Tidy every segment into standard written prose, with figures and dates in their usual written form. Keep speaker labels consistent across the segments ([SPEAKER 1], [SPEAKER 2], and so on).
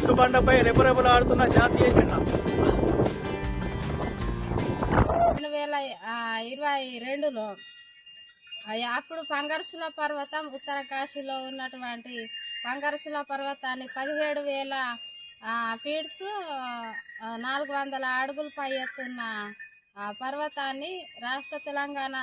[SPEAKER 1] శిస్తు బండపై రెపరెపలాడుతున్న జాతీయ జెండా.
[SPEAKER 2] 2022లో అప్పుడు పంగర్సుల పర్వతం ఉత్తర కాశీలో ఉన్నటువంటి పంగర్సుల పర్వతాన్ని 17,000 ఫీట్స్ 400 అడుగులు పై ఎత్తున్న పర్వతాన్ని రాష్ట్ర తెలంగాణ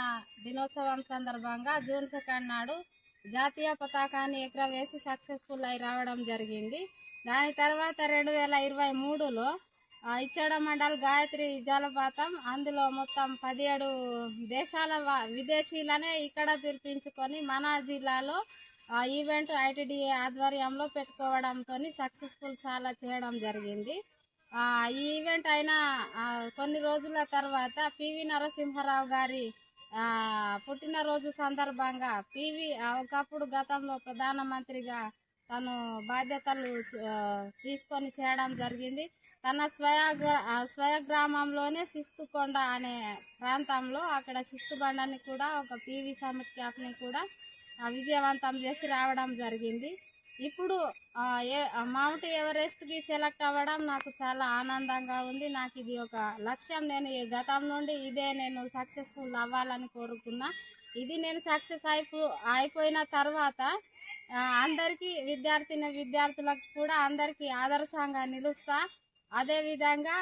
[SPEAKER 2] దినోత్సవం సందర్భంగా జూన్ 2 నాడు జాతీయ పతాకాన్ని ఎగురవేసి సక్సెస్ఫుల్ అయి రావడం జరిగింది. దాని తర్వాత 2023లో ఇచ్చోడ మండల్ గాయత్రి జలపాతం, అందులో మొత్తం 17 దేశాల విదేశీయులనే ఇక్కడ పిలిపించుకొని మన జిల్లాలో ఈవెంట్ ఐటీడీఏ ఆధ్వర్యంలో పెట్టుకోవడంతో సక్సెస్ఫుల్ చాలా చేయడం జరిగింది. ఈ ఈవెంట్ అయిన కొన్ని రోజుల తర్వాత పివి నరసింహారావు గారి పుట్టినరోజు సందర్భంగా ఒకప్పుడు గతంలో ప్రధానమంత్రిగా తను బాధ్యతలు తీసుకొని చేయడం జరిగింది. తన స్వయ గ్రామంలోనే సిస్తుకొండ అనే ప్రాంతంలో అక్కడ సిస్తు బండని కూడా ఒక పివి సమిట్ క్యాప్ని కూడా విజయవంతం చేసి రావడం జరిగింది. ఇప్పుడు మౌంట్ ఎవరెస్ట్కి సెలెక్ట్ అవ్వడం నాకు చాలా ఆనందంగా ఉంది. నాకు ఇది ఒక లక్ష్యం. నేను గతం నుండి నేను సక్సెస్ఫుల్ అవ్వాలని కోరుకున్నా. ఇది నేను సక్సెస్ అయిపోయిన తర్వాత అందరికీ విద్యార్థులకు కూడా అందరికీ ఆదర్శంగా నిలుస్తా. అదేవిధంగా